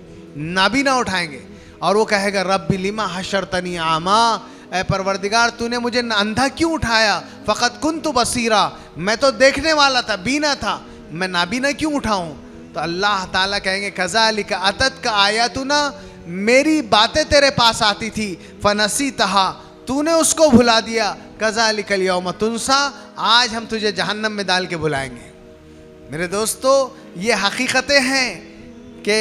نابینا اٹھائیں گے، اور وہ کہے گا رب لما حشرتنی اعمیٰ، اے پروردگار تو نے مجھے اندھا کیوں اٹھایا، فقط کنت بصیرا، میں تو دیکھنے والا تھا، بینا تھا، میں نابینا کیوں اٹھاؤں. تو اللہ تعالیٰ کہیں گے کذالک اتتک آیاتنا، میری باتیں تیرے پاس آتی تھی، فنسیتہا، تو نے اس کو بھلا دیا، کذالک الیوم تنسیٰ، آج ہم تجھے جہنم میں ڈال کے بلائیں گے. میرے دوستو، یہ حقیقتیں ہیں کہ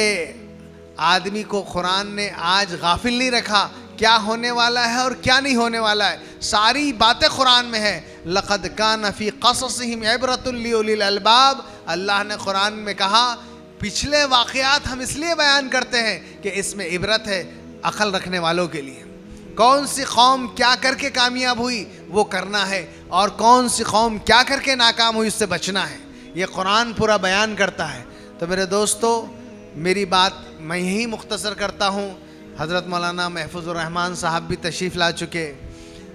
آدمی کو قرآن نے آج غافل نہیں رکھا کیا ہونے والا ہے اور کیا نہیں ہونے والا ہے. ساری باتیں قرآن میں ہے. لقد کان فی قصصہم عبرۃ لأولی الالباب، اللہ نے قرآن میں کہا پچھلے واقعات ہم اس لیے بیان کرتے ہیں کہ اس میں عبرت ہے عقل رکھنے والوں کے لیے. کون سی قوم کیا کر کے کامیاب ہوئی وہ کرنا ہے، اور کون سی قوم کیا کر کے ناکام ہوئی اس سے بچنا ہے. یہ قرآن پورا بیان کرتا ہے. تو میرے دوستو، میری بات میں یہی مختصر کرتا ہوں. حضرت مولانا محفوظ الرحمان صاحب بھی تشریف لا چکے،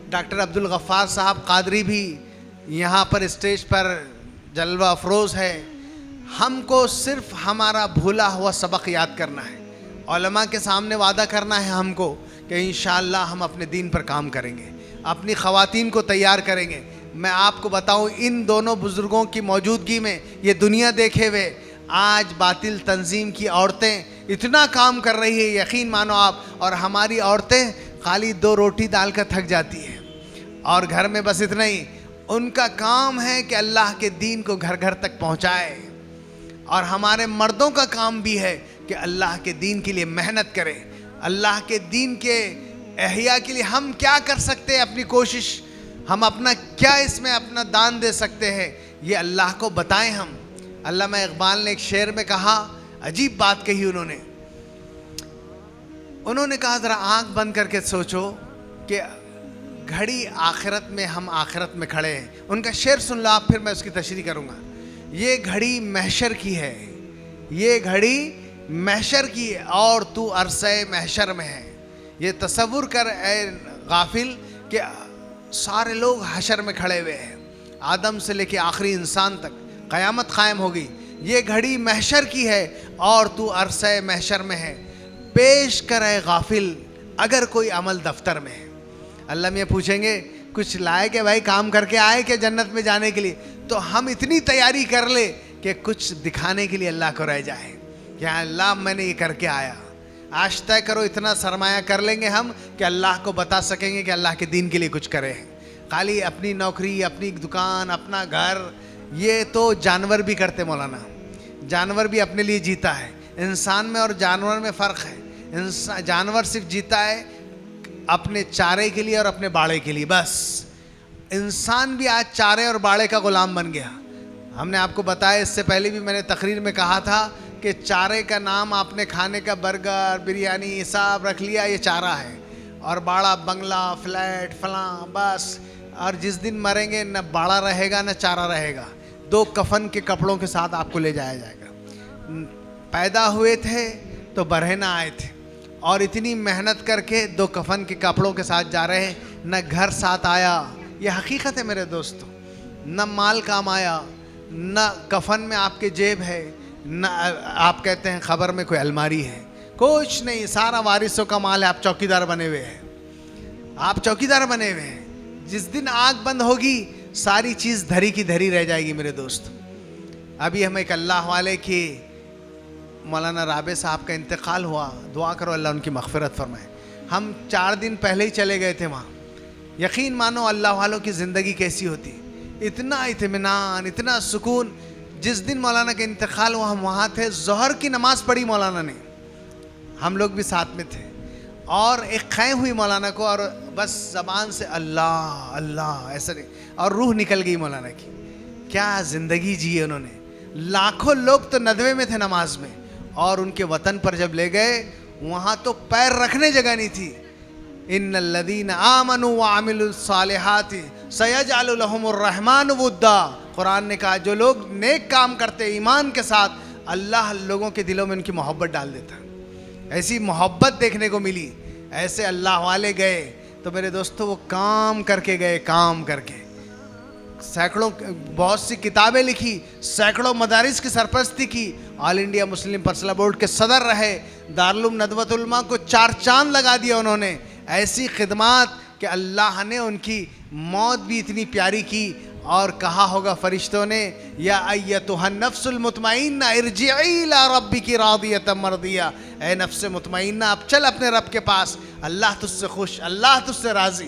ڈاکٹر عبدالغفار صاحب قادری بھی یہاں پر اسٹیج پر جلوہ افروز ہے. ہم کو صرف ہمارا بھولا ہوا سبق یاد کرنا ہے. علماء کے سامنے وعدہ کرنا ہے ہم کو کہ انشاءاللہ ہم اپنے دین پر کام کریں گے، اپنی خواتین کو تیار کریں گے. میں آپ کو بتاؤں، ان دونوں بزرگوں کی موجودگی میں یہ دنیا دیکھے ہوئے آج باطل تنظیم کی عورتیں اتنا کام کر رہی ہے، یقین مانو آپ. اور ہماری عورتیں خالی 2 روٹی ڈال کر تھک جاتی ہیں اور گھر میں بس اتنا ہی. ان کا کام ہے کہ اللہ کے دین کو گھر گھر تک پہنچائے، اور ہمارے مردوں کا کام بھی ہے کہ اللہ کے دین کے لیے محنت کرے. اللہ کے دین کے احیاء کے لیے ہم کیا کر سکتے ہیں، اپنی کوشش، ہم اپنا کیا اس میں اپنا دان دے سکتے ہیں، یہ اللہ کو بتائیں ہم. علامہ اقبال نے ایک شعر میں کہا، عجیب بات کہی انہوں نے کہا ذرا آنکھ بند کر کے سوچو کہ گھڑی آخرت میں، ہم آخرت میں کھڑے ہیں. ان کا شعر سن لو آپ، پھر میں اس کی تشریح کروں گا. یہ گھڑی محشر کی ہے، یہ گھڑی محشر کی ہے اور تو عرصہ محشر میں ہے. یہ تصور کر اے غافل کہ سارے لوگ حشر میں کھڑے ہوئے ہیں، آدم سے لے کے آخری انسان تک قیامت قائم ہو گئی. یہ گھڑی محشر کی ہے اور تو عرصہ محشر میں ہے. پیش کر اے غافل اگر کوئی عمل دفتر میں ہے. اللہ میں پوچھیں گے کچھ لائے کہ بھائی کام کر کے آئے کہ جنت میں جانے کے لیے؟ تو ہم اتنی تیاری کر لے کہ کچھ دکھانے کے لیے اللہ کو رہ جائے کہ اللہ میں نے یہ کر کے آیا. آج طے کرو اتنا سرمایہ کر لیں گے ہم کہ اللہ کو بتا سکیں گے کہ اللہ کے دین کے لیے کچھ کرے. خالی اپنی نوکری، اپنی دکان، اپنا گھر، یہ تو جانور بھی کرتے مولانا. جانور بھی اپنے لیے جیتا ہے. انسان میں اور جانور میں فرق ہے. جانور صرف جیتا ہے اپنے چارے کے لیے اور اپنے باڑے کے لیے بس. انسان بھی آج چارے اور باڑے کا غلام بن گیا. ہم نے آپ کو بتایا، اس سے پہلے بھی میں نے تقریر میں کہا تھا کہ چارے کا نام آپ نے کھانے کا برگر، بریانی سب رکھ لیا، یہ چارہ ہے. اور باڑا بنگلہ، فلیٹ، فلاں، بس. اور جس دن مریں گے نہ باڑا رہے گا نہ چارہ رہے گا. 2 کفن کے کپڑوں کے ساتھ آپ کو لے جایا جائے گا. پیدا ہوئے تھے تو برہنہ آئے تھے، اور اتنی محنت کر کے 2 کفن کے کپڑوں کے ساتھ جا رہے ہیں. نہ گھر ساتھ آیا، یہ حقیقت ہے میرے دوستو. نہ مال کام آیا، نہ کفن میں آپ کے جیب ہے، نہ آپ کہتے ہیں خبر میں کوئی الماری ہے. کچھ نہیں، سارا وارثوں کا مال ہے. آپ چوکیدار بنے ہوئے ہیں، آپ چوکیدار بنے ہوئے ہیں. جس دن آنکھ بند ہوگی ساری چیز دھری کی دھری رہ جائے گی میرے دوست. ابھی ہم ایک اللہ والے کی مولانا رابع صاحب کا انتقال ہوا. دعا کرو اللہ ان کی مغفرت فرمائے. ہم 4 دن پہلے ہی چلے گئے تھے وہاں. یقین مانو اللہ والوں کی زندگی کیسی ہوتی، اتنا اطمینان، اتنا سکون. جس دن مولانا کا انتقال ہوا ہم وہاں تھے. ظہر کی نماز پڑھی مولانا نے، ہم لوگ بھی ساتھ میں تھے، اور ایک خیں ہوئی مولانا کو، اور بس زبان سے اللہ اللہ ایسا نہیں، اور روح نکل گئی مولانا کی. کیا زندگی جی انہوں نے. لاکھوں لوگ تو ندوے میں تھے نماز میں، اور ان کے وطن پر جب لے گئے وہاں تو پیر رکھنے جگہ نہیں تھی. ان الذین آمنوا وعملوا الصالحات سیجعل لهم الرحمن ودا. قرآن نے کہا جو لوگ نیک کام کرتے ایمان کے ساتھ، اللہ لوگوں کے دلوں میں ان کی محبت ڈال دیتا. ایسی محبت دیکھنے کو ملی. ایسے اللہ والے گئے تو میرے دوستو وہ کام کر کے گئے، کام کر کے سینکڑوں، بہت سی کتابیں لکھی، سینکڑوں مدارس کی سرپرستی کی، آل انڈیا مسلم پرسنل بورڈ کے صدر رہے، دارالعلوم ندوۃ العلماء کو 4 چاند لگا دیا انہوں نے. ایسی خدمات کہ اللہ نے ان کی موت بھی اتنی پیاری کی. اور کہا ہوگا فرشتوں نے، یا ایتھا النفس المطمئنہ ارجعی الی ربک راضیۃ مرضیہ. اے نفس مطمئنہ اب چل اپنے رب کے پاس، اللہ تجھ سے خوش، اللہ تجھ سے راضی.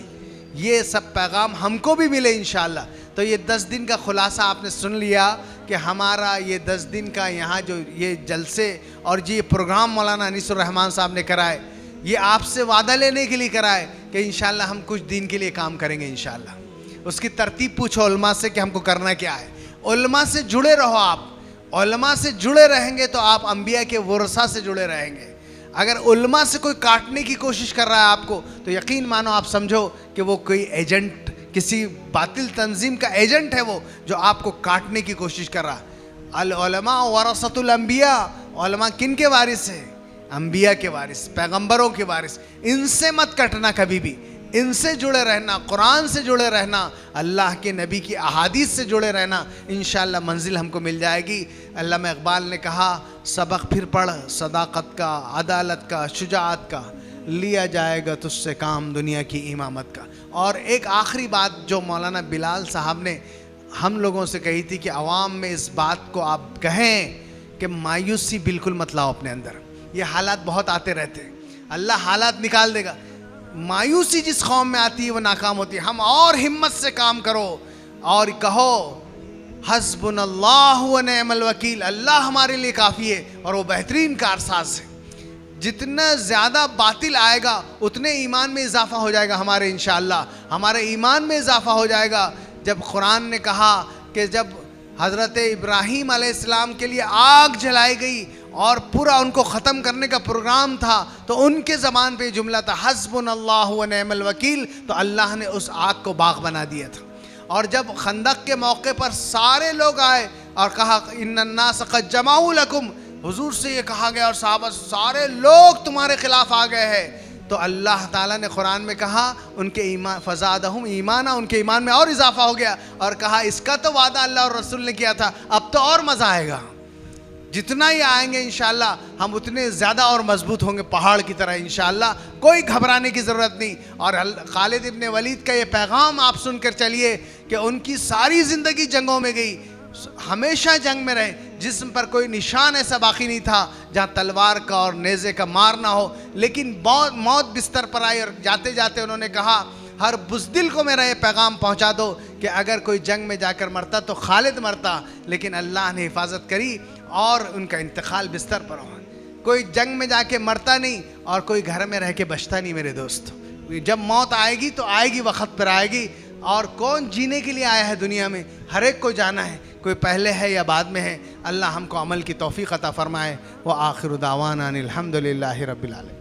یہ سب پیغام ہم کو بھی ملے انشاءاللہ. تو یہ 10 دن کا خلاصہ آپ نے سن لیا کہ ہمارا یہ 10 دن کا یہاں جو یہ جلسے اور یہ پروگرام مولانا انیس الرحمان صاحب نے کرائے، یہ آپ سے وعدہ لینے کے لیے کرائے کہ انشاءاللہ ہم کچھ دن کے لیے کام کریں گے انشاءاللہ. اس کی ترتیب پوچھو علماء سے کہ ہم کو کرنا کیا ہے. علماء سے جڑے رہو آپ. علماء سے جڑے رہیں گے تو آپ انبیاء کے ورثہ سے جڑے رہیں گے. اگر علماء سے کوئی کاٹنے کی کوشش کر رہا ہے آپ کو تو یقین مانو آپ سمجھو کہ وہ کوئی ایجنٹ، کسی باطل تنظیم کا ایجنٹ ہے وہ، جو آپ کو کاٹنے کی کوشش کر رہا ہے. العلماء ورثۃ الانبیاء، علماء کن کے وارث ہیں؟ انبیاء کے وارث، پیغمبروں کے وارث. ان سے مت کٹنا کبھی بھی، ان سے جڑے رہنا، قرآن سے جڑے رہنا، اللہ کے نبی کی احادیث سے جڑے رہنا. انشاءاللہ منزل ہم کو مل جائے گی. علامہ اقبال نے کہا سبق پھر پڑھ صداقت کا، عدالت کا، شجاعت کا، لیا جائے گا تجھ سے کام دنیا کی امامت کا. اور ایک آخری بات جو مولانا بلال صاحب نے ہم لوگوں سے کہی تھی کہ عوام میں اس بات کو آپ کہیں کہ مایوسی بالکل مت لاؤ اپنے اندر. یہ حالات بہت آتے رہتے ہیں، اللہ حالات نکال دے گا. مایوسی جس قوم میں آتی ہے وہ ناکام ہوتی ہے. ہم اور ہمت سے کام کرو اور کہو حسبنا اللہ و نعم الوکیل، اللہ ہمارے لیے کافی ہے اور وہ بہترین کارساز ہے. جتنا زیادہ باطل آئے گا اتنے ایمان میں اضافہ ہو جائے گا ہمارے، انشاءاللہ ہمارے ایمان میں اضافہ ہو جائے گا. جب قرآن نے کہا کہ جب حضرت ابراہیم علیہ السلام کے لیے آگ جلائی گئی اور پورا ان کو ختم کرنے کا پروگرام تھا تو ان کے زبان پہ جملہ تھا حسبنا اللہ و نعم الوکیل، تو اللہ نے اس آگ کو باغ بنا دیا تھا. اور جب خندق کے موقع پر سارے لوگ آئے اور کہا ان الناس قد جمعوا لکم، حضور سے یہ کہا گیا اور صحابہ سارے لوگ تمہارے خلاف آ گئے ہیں، تو اللہ تعالیٰ نے قرآن میں کہا ان کے ایمان فزادہم ایمانا، ان کے ایمان میں اور اضافہ ہو گیا اور کہا اس کا تو وعدہ اللہ اور رسول نے کیا تھا، اب تو اور مزہ آئے گا. جتنا ہی آئیں گے انشاءاللہ ہم اتنے زیادہ اور مضبوط ہوں گے پہاڑ کی طرح انشاءاللہ. کوئی گھبرانے کی ضرورت نہیں. اور خالد ابن ولید کا یہ پیغام آپ سن کر چلیے کہ ان کی ساری زندگی جنگوں میں گئی، ہمیشہ جنگ میں رہے، جسم پر کوئی نشان ایسا باقی نہیں تھا جہاں تلوار کا اور نیزے کا مار نہ ہو. لیکن موت بستر پر آئی اور جاتے جاتے انہوں نے کہا ہر بزدل کو میرا یہ پیغام پہنچا دو کہ اگر کوئی جنگ میں جا کر مرتا تو خالد مرتا، لیکن اللہ نے حفاظت کری اور ان کا انتقال بستر پر ہوا. کوئی جنگ میں جا کے مرتا نہیں اور کوئی گھر میں رہ کے بچتا نہیں میرے دوست. جب موت آئے گی تو آئے گی، وقت پر آئے گی. اور کون جینے کے لیے آیا ہے دنیا میں؟ ہر ایک کو جانا ہے، کوئی پہلے ہے یا بعد میں ہے. اللہ ہم کو عمل کی توفیق عطا فرمائے. وآخر دعوانا ان الحمد للہ رب العالمین.